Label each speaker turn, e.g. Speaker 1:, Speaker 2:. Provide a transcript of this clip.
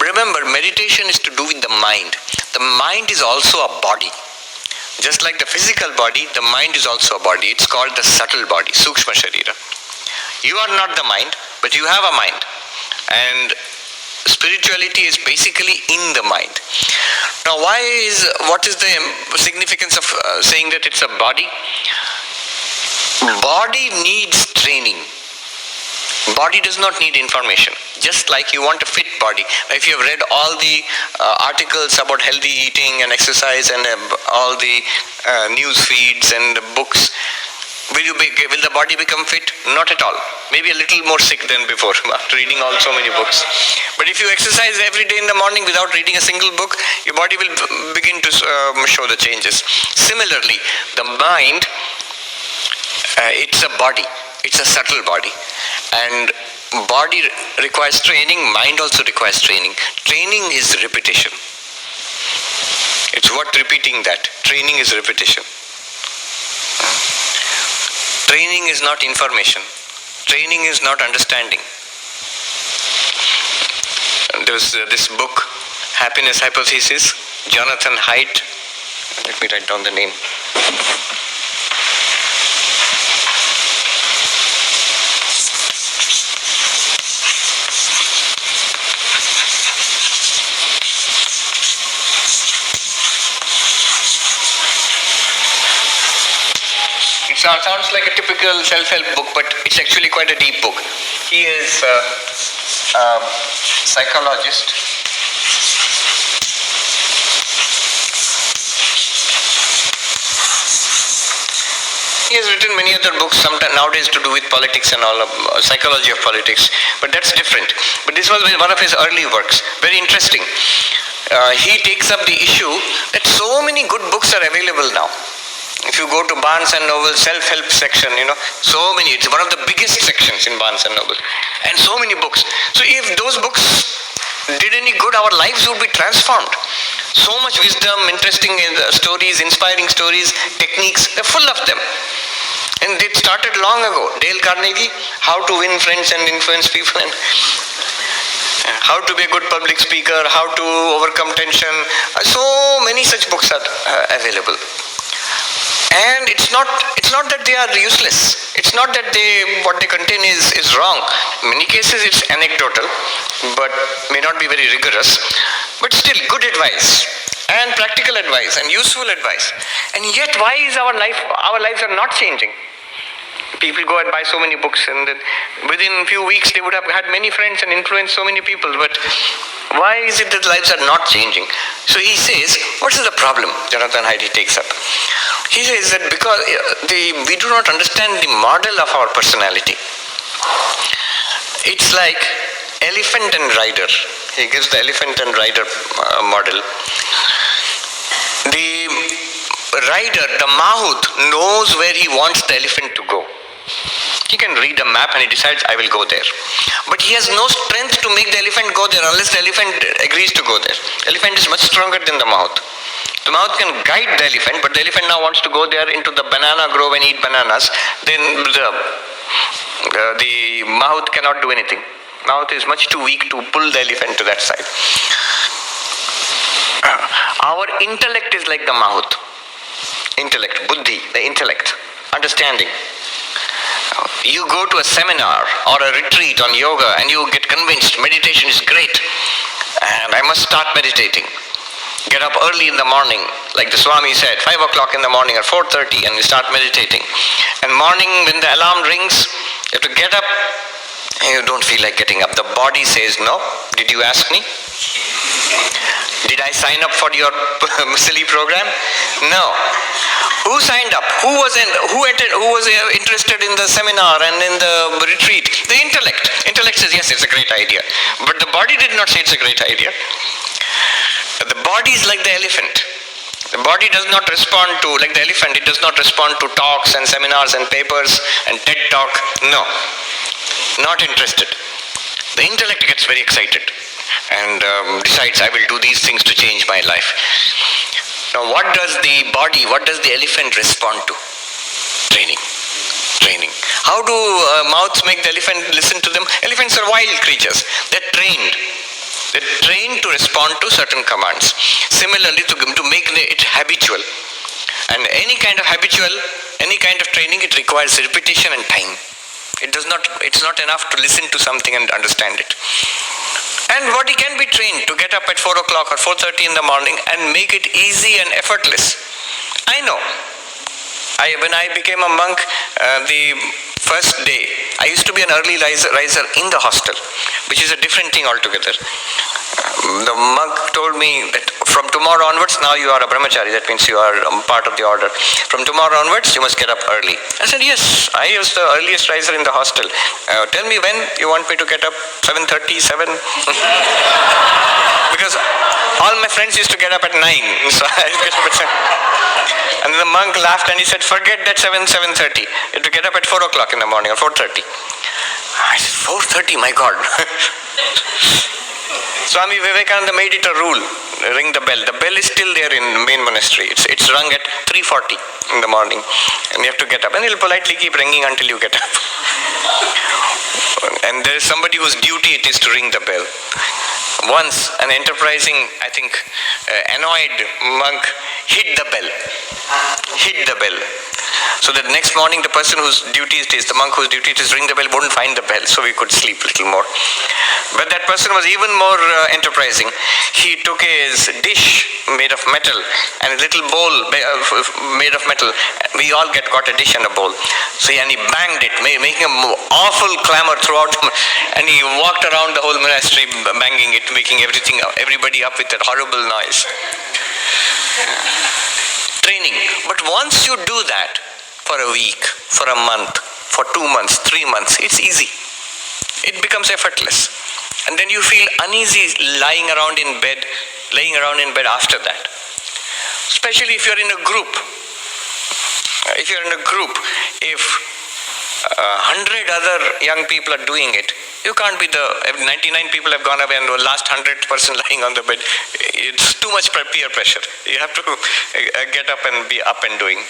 Speaker 1: remember, meditation is to do with the mind. The mind is also a body. Just like the physical body, the mind is also a body. It's called the subtle body, Sukshma Sharira. You are not the mind, but you have a mind. And spirituality is basically in the mind. Now, what is the significance of saying that it's a body? Body needs training. Body does not need information. Just like you want a fit body. If you have read all the articles about healthy eating and exercise and all the news feeds and books, will the body become fit? Not at all. Maybe a little more sick than before after reading all so many books. But if you exercise every day in the morning without reading a single book, your body will begin to show the changes. Similarly, the mind, it's a body. It's a subtle body. And body requires training, mind also requires training. Training is repetition. It's what repeating that. Training is repetition. Training is not information. Training is not understanding. There's this book, Happiness Hypothesis, Jonathan Haidt. Let me write down the name. It sounds like a typical self-help book, but it's actually quite a deep book. He is a psychologist. He has written many other books, sometimes nowadays to do with politics and all, psychology of politics, but that's different. But this was one of his early works, very interesting. He takes up the issue that so many good books are available now. If you go to Barnes and Noble self-help section, so many, it's one of the biggest sections in Barnes and Noble. And so many books. So if those books did any good, our lives would be transformed. So much wisdom, interesting stories, inspiring stories, techniques, they're full of them. And it started long ago. Dale Carnegie, How to Win Friends and Influence People, and how to be a good public speaker, how to overcome tension. So many such books are available. And it's not that they are useless. It's not that what they contain is wrong. In many cases it's anecdotal, but may not be very rigorous. But still good advice and practical advice and useful advice. And yet why is our lives are not changing? People go and buy so many books, and then within a few weeks they would have had many friends and influenced so many people. But why is it that lives are not changing? So he says, what is the problem? Jonathan Haidt takes up. He says that because we do not understand the model of our personality. It's like elephant and rider. He gives the elephant and rider model. The rider, the mahout, knows where he wants the elephant to go. He can read a map and he decides, I will go there. But he has no strength to make the elephant go there unless the elephant agrees to go there. Elephant is much stronger than the mahout. The mahout can guide the elephant, but the elephant now wants to go there into the banana grove and eat bananas. Then the mahout cannot do anything. Mahout is much too weak to pull the elephant to that side. Our intellect is like the mahout. Intellect, buddhi, the intellect, understanding. You go to a seminar or a retreat on yoga and you get convinced meditation is great and I must start meditating. Get up early in the morning, like the Swami said, 5 o'clock in the morning or 4:30, and you start meditating. And morning when the alarm rings, you have to get up and you don't feel like getting up. The body says, no, did you ask me? Did I sign up for your silly program? No. Who signed up? Who was interested in the seminar and in the retreat? The intellect. Intellect says, yes, it's a great idea. But the body did not say it's a great idea. The body is like the elephant. The body does not respond to, like the elephant, it does not respond to talks and seminars and papers and TED Talk. No. Not interested. The intellect gets very excited and decides, I will do these things to change my life. Now what does the body, what does the elephant respond to? Training. Training. How do mouths make the elephant listen to them? Elephants are wild creatures. They're trained. They're trained to respond to certain commands. Similarly, to make it habitual. And any kind of habitual, any kind of training, it requires repetition and time. It's not enough to listen to something and understand it. And body can be trained to get up at 4 o'clock or 4:30 in the morning and make it easy and effortless. I know. When I became a monk, the first day, I used to be an early riser in the hostel, which is a different thing altogether. The monk told me that from tomorrow onwards, now you are a brahmachari, that means you are part of the order. From tomorrow onwards, you must get up early. I said, yes, I was the earliest riser in the hostel. Tell me when you want me to get up, 7:30, 7? Because all my friends used to get up at 9, so I get up at 7. And then the monk laughed and he said, forget that 7:30. You have to get up at 4 o'clock in the morning or 4:30. I said, 4:30, my God. Swami Vivekananda made it a rule, ring the bell. The bell is still there in main monastery. It's rung at 3:40 in the morning. And you have to get up. And he'll politely keep ringing until you get up. And there is somebody whose duty it is to ring the bell. Once, an enterprising, I think, annoyed monk hit the bell. So that next morning, the person whose duty it is, the monk whose duty it is to ring the bell, wouldn't find the bell, so we could sleep a little more. But that person was even more enterprising. He took his dish made of metal and a little bowl made of metal. We all got a dish and a bowl. And he banged it, making an awful clamor throughout. And he walked around the whole monastery banging it, making everybody up with that horrible noise. Training. But once you do that for a week, for a month, for 2 months, 3 months, it's easy. It becomes effortless. And then you feel uneasy laying around in bed after that. Especially if you're in a group. If 100 other young people are doing it, you can't be 99 people have gone away and the last 100 person lying on the bed. It's too much peer pressure. You have to get up and be up and doing.